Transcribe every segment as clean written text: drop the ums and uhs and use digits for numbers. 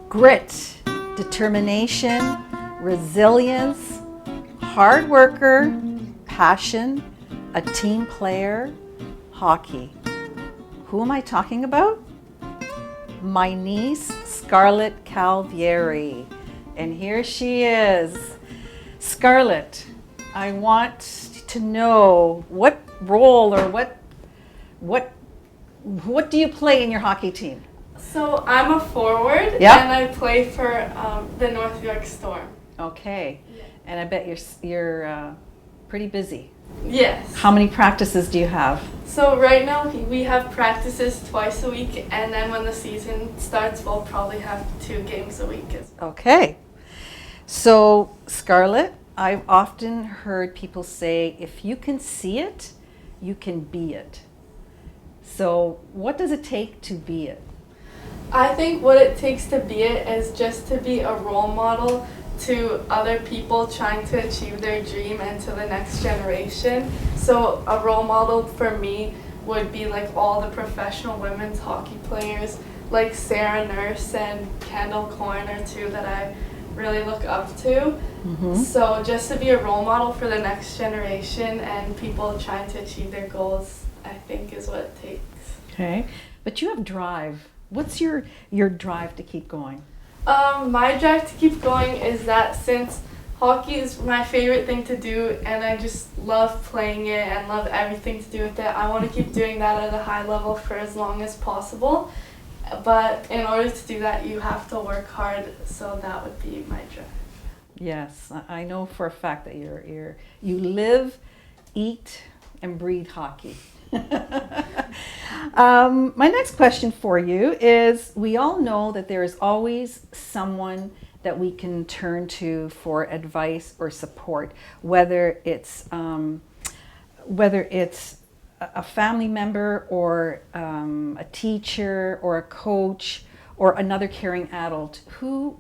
Grit, determination, resilience, hard worker, passion, a team player, hockey. Who am I talking about? My niece, Scarlett Calvieri. And here she is. Scarlett, I want to know what role or what do you play in your hockey team? So I'm a forward, Yep. and I play for the North York Storm. Okay, Yeah. and I bet you're pretty busy. Yes. How many practices do you have? So right now we have practices twice a week, and then when the season starts, we'll probably have 2 games a week as well. Okay, so Scarlett, I've often heard people say, if you can see it, you can be it. So what does it take to be it? I think what it takes to be it is just to be a role model to other people trying to achieve their dream and to the next generation. So a role model for me would be like all the professional women's hockey players like Sarah Nurse and Kendall Corner too that I really look up to. Mm-hmm. So just to be a role model for the next generation and people trying to achieve their goals, I think is what it takes. Okay, but you have drive. What's your drive to keep going? My drive to keep going is that since hockey is my favorite thing to do and I just love playing it and love everything to do with it, I want to keep doing that at a high level for as long as possible. But in order to do that, you have to work hard, so that would be my drive. Yes, I know for a fact that you live, eat, and breathe hockey. My next question for you is, we all know that there is always someone that we can turn to for advice or support, whether it's a family member or a teacher or a coach or another caring adult. Who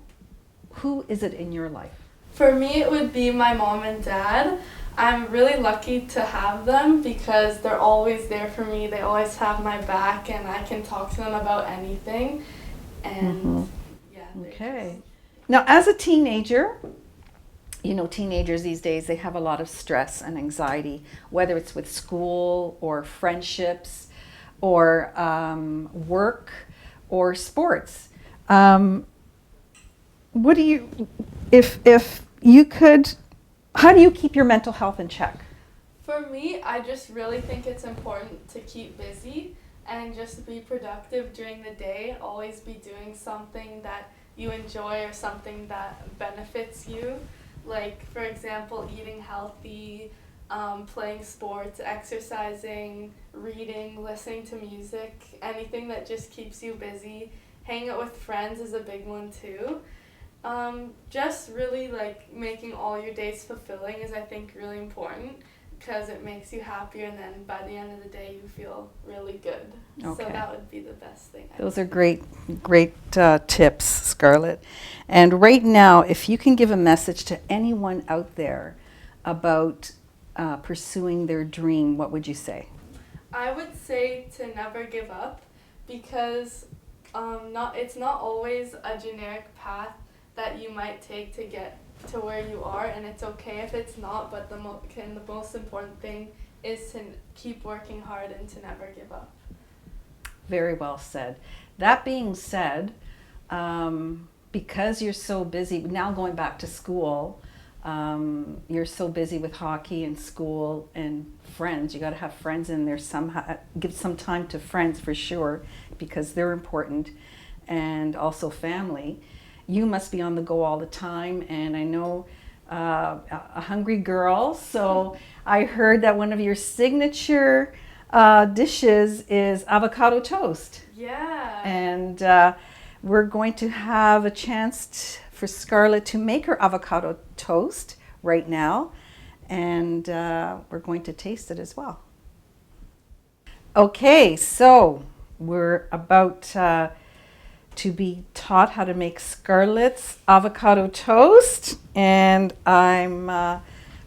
is it in your life? For me, it would be my mom and dad. I'm really lucky to have them because they're always there for me. They always have my back and I can talk to them about anything. And yeah. Okay. Now, as a teenager, you know, teenagers these days, they have a lot of stress and anxiety, whether it's with school or friendships or work or sports. What do you, if you could, how do you keep your mental health in check? For me, I just really think it's important to keep busy and just be productive during the day. Always be doing something that you enjoy or something that benefits you. Like, for example, eating healthy, playing sports, exercising, reading, listening to music, anything that just keeps you busy. Hanging out with friends is a big one too. Just really like making all your days fulfilling is, I think, really important because it makes you happier, and then by the end of the day you feel really good. Okay. So that would be the best thing. Those are great tips, Scarlett. And right now, if you can give a message to anyone out there about pursuing their dream, what would you say? I would say to never give up because it's not always a generic path that you might take to get to where you are, and it's okay if it's not, but the most important thing is to keep working hard and to never give up. Very well said. That being said, because you're so busy, now going back to school, you're so busy with hockey and school and friends. You got to have friends in there somehow. Give some time to friends for sure, because they're important, and also family. You must be on the go all the time, and I know a hungry girl, so I heard that one of your signature dishes is avocado toast. Yeah. And we're going to have a chance for Scarlett to make her avocado toast right now, and we're going to taste it as well. Okay, so we're about to be taught how to make Scarlett's avocado toast, and I'm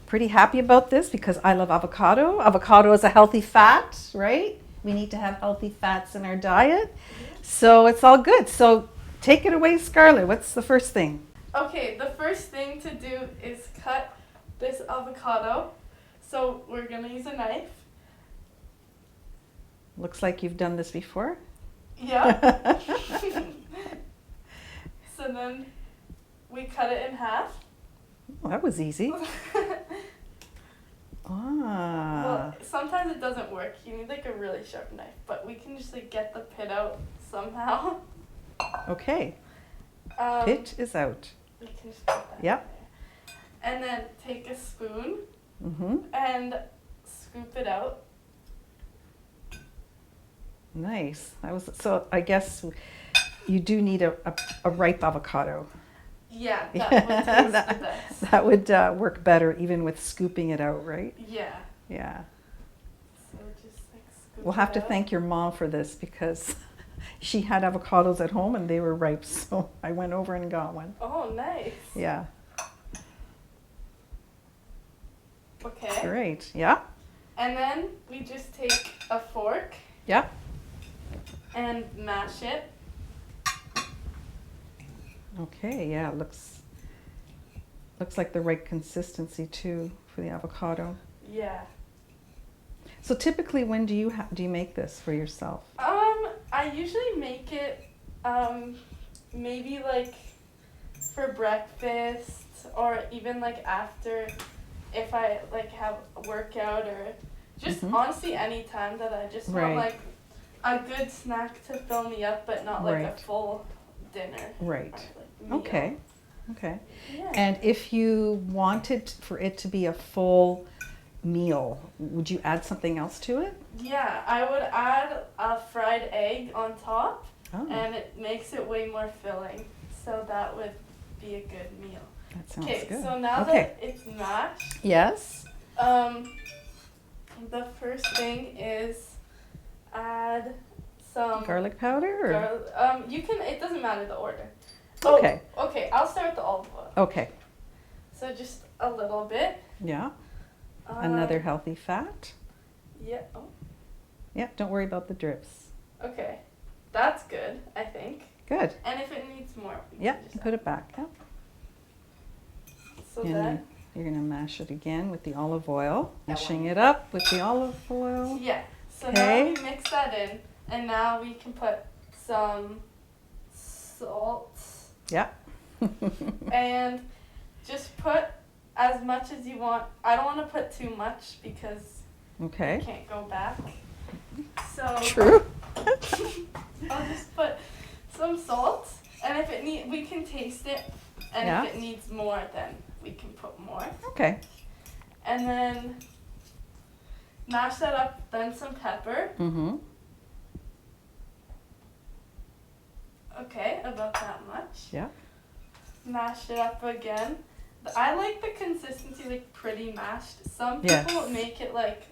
pretty happy about this because I love avocado. Avocado is a healthy fat, right? We need to have healthy fats in our diet, so it's all good. So Take it away, Scarlett. What's the first thing? Okay, the first thing to do is cut this avocado. So we're gonna use a knife. Looks like you've done this before. Yeah. So then we cut it in half. Well, that was easy. Ah. Well, sometimes it doesn't work. You need like a really sharp knife, but we can just like get the pit out somehow. Okay. Um, Pit is out. We can just put that Yep. there. And then take a spoon Mm-hmm. and scoop it out. Nice. So I guess you do need a ripe avocado. Yeah, that would taste the best. That would work better even with scooping it out, right? Yeah. Yeah. So just like scoop We'll have it to out. thank your mom for this because she had avocados at home and they were ripe, so I went over and got one. Oh, nice. Yeah. Okay. Great. Yeah. And then we just take a fork Yeah. and mash it. Okay. Yeah. Looks like the right consistency too for the avocado. Yeah. So typically, when do you make this for yourself? I usually make it maybe like for breakfast or even like after if I like have a workout or just Mhm. honestly any time that I just Right. want like a good snack to fill me up but not like a Right. full dinner. Right. or, like, meal. Okay. Okay. Yeah. And if you wanted for it to be a full meal, would you add something else to it? Yeah, I would add a fried egg on top Oh, and it makes it way more filling. So that would be a good meal. that sounds Okay, good. so now Okay. that it's mashed, Yes. the first thing is add some Garlic powder? Or? you can, it doesn't matter the order. Okay. Oh, okay, I'll start with the olive oil. Okay. So just a little bit. Yeah. Um, Another healthy fat. Yeah, oh, Yeah. Don't worry about the drips. okay. That's good, I think. Good. And if it needs more, we Yeah. can just Put it back. Yeah. So And then, you're gonna mash it again with the olive oil. That Mashing one. it up with the olive oil. yeah. So Okay. now we mix that in, and now we can put some salt Yeah. and just put as much as you want. I don't want to put too much because Okay. you can't go back. So True. I'll just put some salt, and if it we can taste it, and Yeah. if it needs more, then we can put more. Okay. And then mash that up, then some pepper. Mm-hmm. Okay, about that much. Yeah. Mash it up again. I like the consistency like pretty mashed. Some Yes. people make it like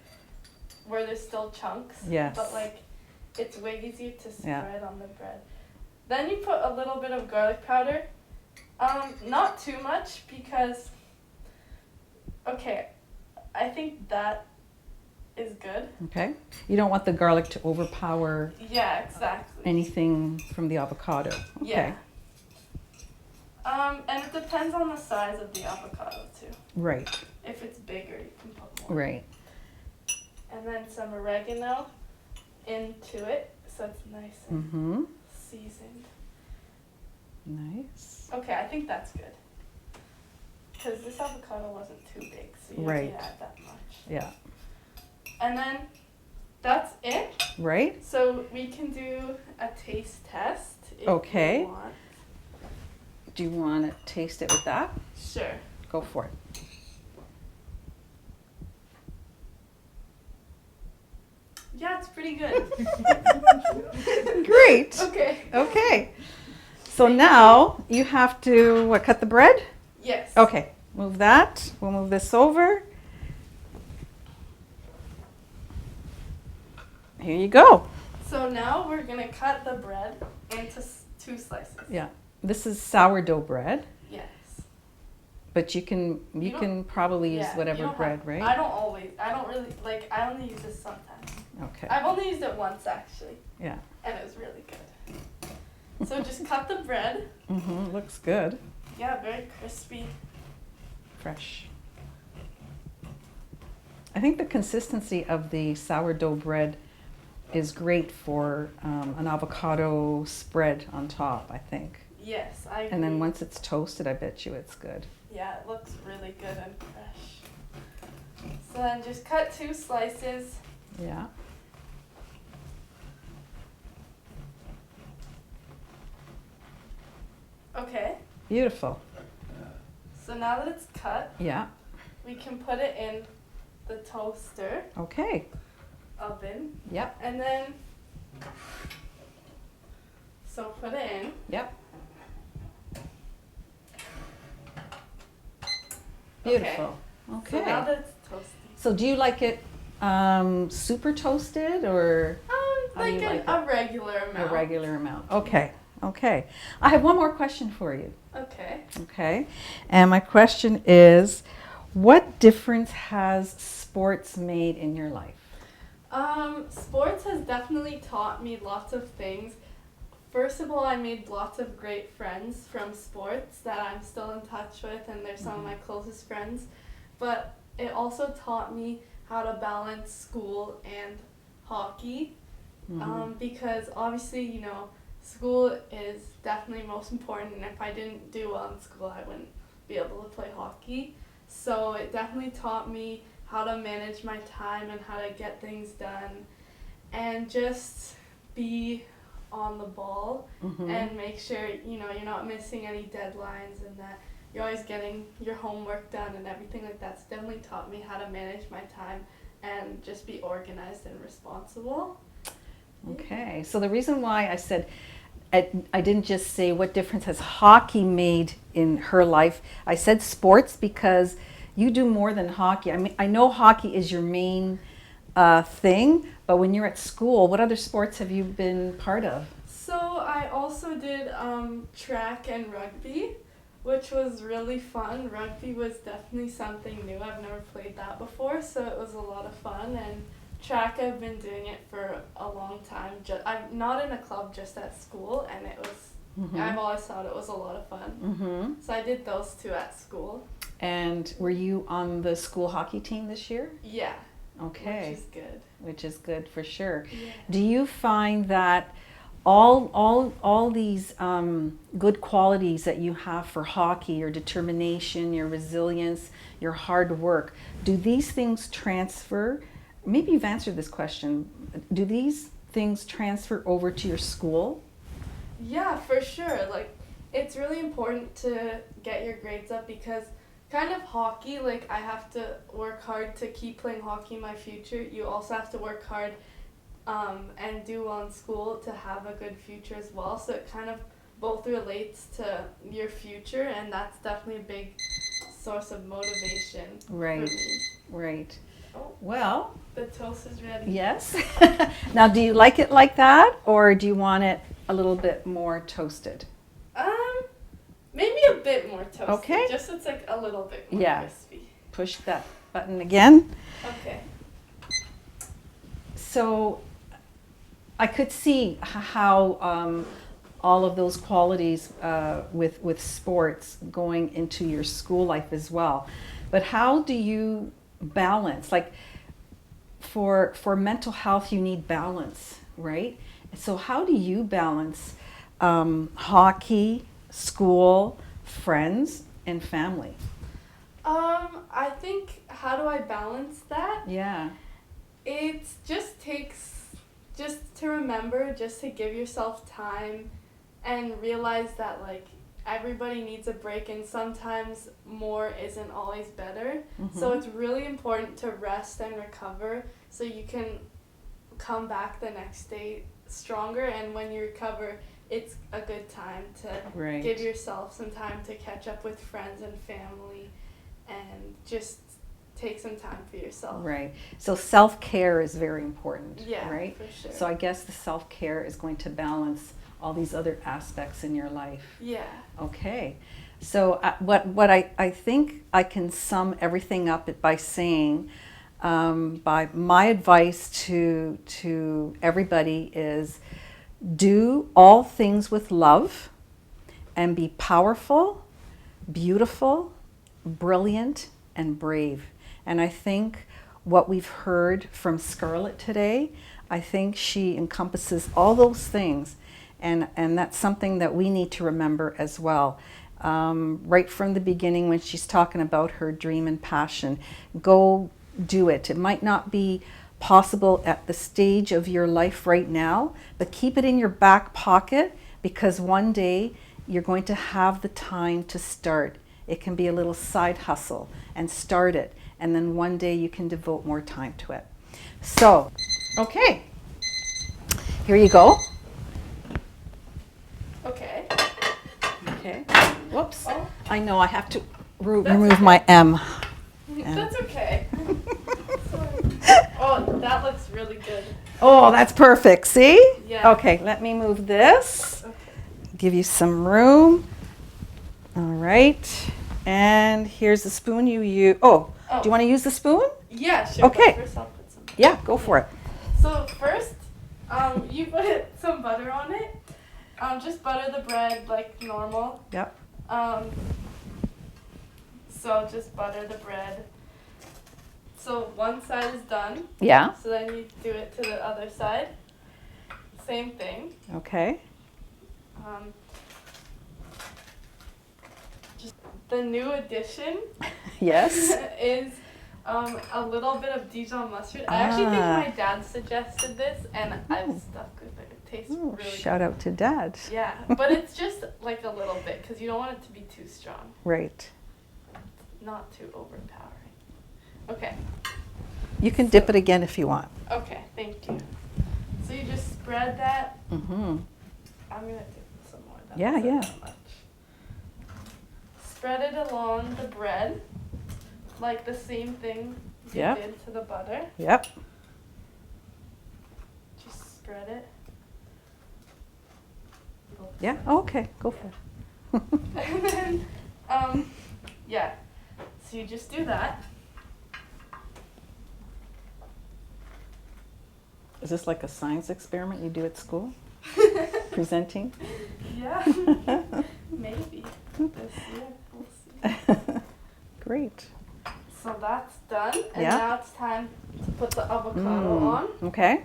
where there's still chunks. Yes. But like it's way easier to Yeah. spread on the bread. Then you put a little bit of garlic powder. Not too much because okay, I think that is good. Okay. You don't want the garlic to overpower Yeah, exactly. anything from the avocado. Okay. Yeah. And it depends on the size of the avocado too. Right. If it's bigger, you can put more. Right. And then some oregano into it, so it's nice and Mm-hmm. seasoned. Nice. Okay, I think that's good. Because this avocado wasn't too big, so you don't Right. need to add that much. Yeah. And then that's it. Right. So we can do a taste test if Okay. you want. Do you want to taste it with that? Sure. Go for it. Yeah, it's pretty good. Great. Okay. Okay. So now you have to cut the bread? Yes. Okay. Move that. We'll move this over. Here you go. So now we're gonna cut the bread into 2 slices. Yeah. This is sourdough bread, Yes. but you can probably use Yeah, whatever you don't bread, have- right? I don't really, like, I only use this sometimes. Okay. I've only used it once actually, Yeah. and it was really good. So just cut the bread. Looks good. Yeah, very crispy. Fresh. I think the consistency of the sourdough bread is great for an avocado spread on top, I think. Yes, I agree. And then once it's toasted, I bet you it's good. Yeah, it looks really good and fresh. So then just cut 2 slices. Yeah. Okay. Beautiful. So now that it's cut, Yeah. we can put it in the toaster Okay. oven. Yep. And then, so put it in. Yep. Beautiful. Okay. So now that it's toasted. So do you like it super toasted or how do Like you like a regular a amount. regular amount? Okay. Okay. I have one more question for you. Okay. Okay. And my question is, what difference has sports made in your life? Sports has definitely taught me lots of things. First of all, I made lots of great friends from sports that I'm still in touch with, and they're some of my closest friends. But it also taught me how to balance school and hockey, because obviously, you know, school is definitely most important, and if I didn't do well in school, I wouldn't be able to play hockey. So it definitely taught me how to manage my time and how to get things done and just be on the ball and make sure, you know, you're not missing any deadlines and that you're always getting your homework done and everything like that. It's definitely taught me how to manage my time and just be organized and responsible. Okay. So the reason why I said I didn't just say what difference has hockey made in her life. I said sports because you do more than hockey. I mean, I know hockey is your main thing, but when you're at school, what other sports have you been part of? So I also did track and rugby, which was really fun. Rugby was definitely something new. I've never played that before, so it was a lot of fun. And track, I've been doing it for a long time. I'm not in a club, just at school, and it was, I've always thought it was a lot of fun. So I did those 2 at school. And were you on the school hockey team this year? Yeah. Okay. Which is good. Which is good for sure. Yeah. Do you find that all these good qualities that you have for hockey, your determination, your resilience, your hard work, do these things transfer? Maybe you've answered this question. Do these things transfer over to your school? Yeah, for sure. Like, it's really important to get your grades up because kind of hockey, like, I have to work hard to keep playing hockey in my future. You also have to work hard and do well in school to have a good future as well. So it kind of both relates to your future, and that's definitely a big source of motivation for me. Right. Oh, well, the toast is ready. Yes. Now, do you like it like that, or do you want it a little bit more toasted? Maybe a bit more toasted. Okay. Just so it's like a little bit more crispy. Push that button again. Okay. So I could see how all of those qualities with sports going into your school life as well. But how do you balance? Like for mental health, you need balance, right? So how do you balance hockey, school, friends, and family? I think, how do I balance that? Yeah. It just takes, just to remember, just to give yourself time and realize that, like, everybody needs a break and sometimes more isn't always better. So it's really important to rest and recover so you can come back the next day stronger, and when you recover, it's a good time to give yourself some time to catch up with friends and family and just take some time for yourself. Right. So self-care is very important, right? For sure. So I guess the self-care is going to balance all these other aspects in your life. Yeah. Okay. So what I think I can sum everything up by saying, by my advice to everybody is Do all things with love and be powerful, beautiful, brilliant, and brave. And I think what we've heard from Scarlett today, I think she encompasses all those things. And that's something that we need to remember as well. Right from the beginning when she's talking about her dream and passion, go do it. It might not be possible at the stage of your life right now, but keep it in your back pocket, because one day you're going to have the time to start. It can be a little side hustle, and start it, and then one day you can devote more time to it. So, okay, here you go. Okay. Okay. Whoops. Oh. I know I have to remove okay. my M. That's okay. Oh, that looks really good. Oh, that's perfect. See? Yeah. Okay, let me move this. Okay. Give you some room. All right. And here's the spoon you use. Oh, do you want to use the spoon? Yeah, sure. Okay. But first I'll put some. Yeah, go for it. So first, you put some butter on it. Just butter the bread like normal. Yep. So just butter the bread. So one side is done. Yeah. So then you do it to the other side. Same thing. Okay. Just the new addition Yes. is a little bit of Dijon mustard. I actually think my dad suggested this, and I've stuck with it. It tastes Ooh, really shout out to Dad. good. Yeah, but it's just like a little bit because you don't want it to be too strong, Right. not too overpowering. Okay. You can dip it again if you want. Okay, thank you. So you just spread that. Mm-hmm. I'm gonna dip some more. That Yeah, wasn't yeah. that much. Spread it along the bread, like the same thing you Yep. did to the butter. Yep. Just spread it. Yeah. Oh, okay. Go for it. And then, yeah. So you just do that. Is this like a science experiment you do at school? Presenting? Yeah. Maybe. This year, we'll see. Great. So that's done, and Yeah. now it's time to put the avocado on. Okay.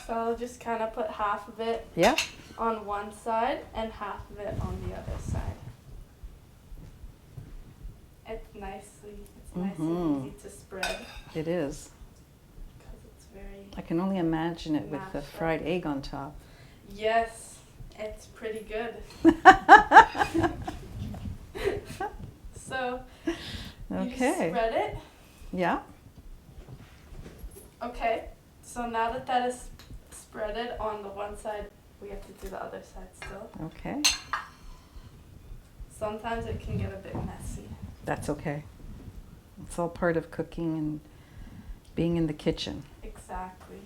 So I'll just kind of put half of it Yeah. on one side and half of it on the other side. It's nice and easy to spread It is. because it's very. I can only imagine it with the Mashed up. fried egg on top. Yes, it's pretty good. So you Okay. spread it. Yeah. Okay. So now that that is spreaded on the one side, we have to do the other side still. Okay. Sometimes it can get a bit messy. That's okay. It's all part of cooking and being in the kitchen. Exactly.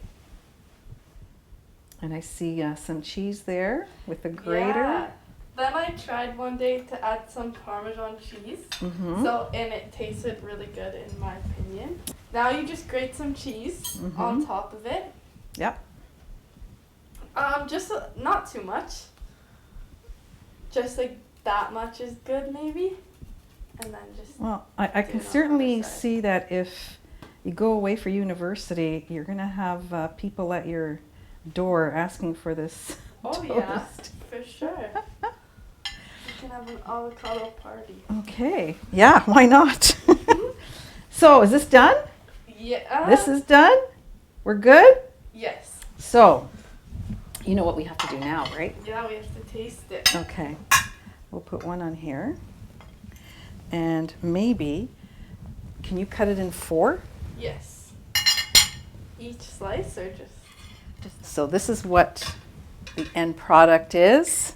And I see some cheese there with a grater. Yeah. Then I tried one day to add some Parmesan cheese. Mm-hmm. So, and it tasted really good in my opinion. Now you just grate some cheese on top of it. Yep. Just not too much. Just like that much is good maybe. And then just Well, I do can it on the certainly other side. see that if you go away for university, you're going to have people at your door asking for this Oh toast. yeah, for sure. We can have an avocado party. Okay. Yeah, why not? So, is this done? Yeah. This is done? We're good? Yes. So, you know what we have to do now, right? Yeah, we have to taste it. Okay. We'll put one on here. And maybe, can you cut it in 4? Yes. Each slice or just? So this is what the end product is.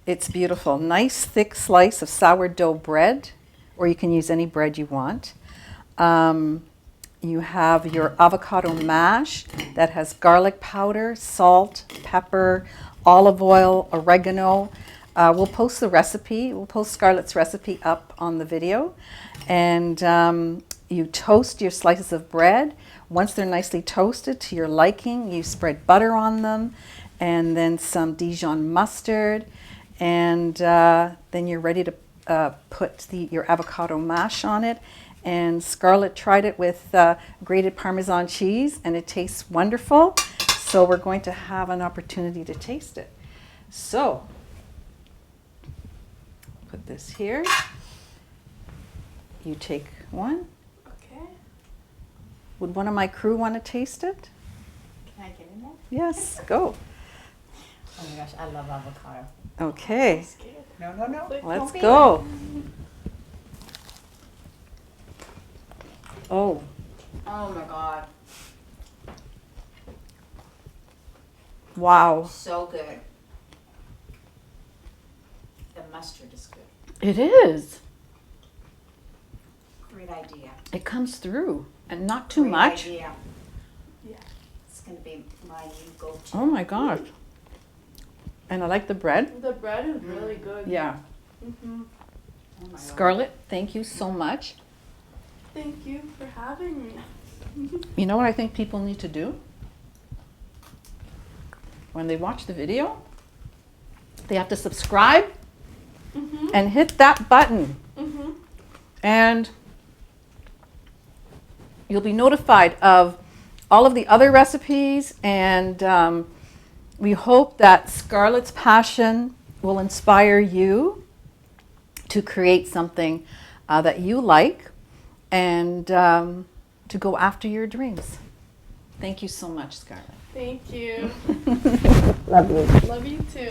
It's beautiful. Nice thick slice of sourdough bread, or you can use any bread you want. You have your avocado mash that has garlic powder, salt, pepper, olive oil, oregano. We'll post the recipe. We'll post Scarlett's recipe up on the video. And You toast your slices of bread. Once they're nicely toasted to your liking, you spread butter on them and then some Dijon mustard. And then you're ready to put your avocado mash on it. And Scarlett tried it with grated Parmesan cheese, and it tastes wonderful. So we're going to have an opportunity to taste it. So, put this here. You take one. Okay. Would one of my crew want to taste it? Can I get in there? Yes, go. Oh my gosh, I love avocado. Okay, I'm scared. No. let's go. Oh, Oh my god, wow. so good. The mustard is good. It is. Great idea. It comes through, and not too Great much. idea. Yeah. It's gonna be my new go-to. Oh my gosh. And I like the bread. The bread is really good. Yeah. Mm-hmm. Oh my God. Scarlett, thank you so much. Thank you for having me. You know what I think people need to do? When they watch the video, they have to subscribe Mm-hmm. and hit that button. Mm-hmm. And you'll be notified of all of the other recipes, and we hope that Scarlett's passion will inspire you to create something that you like and to go after your dreams. Thank you so much, Scarlett. Thank you. Love you. Love you too.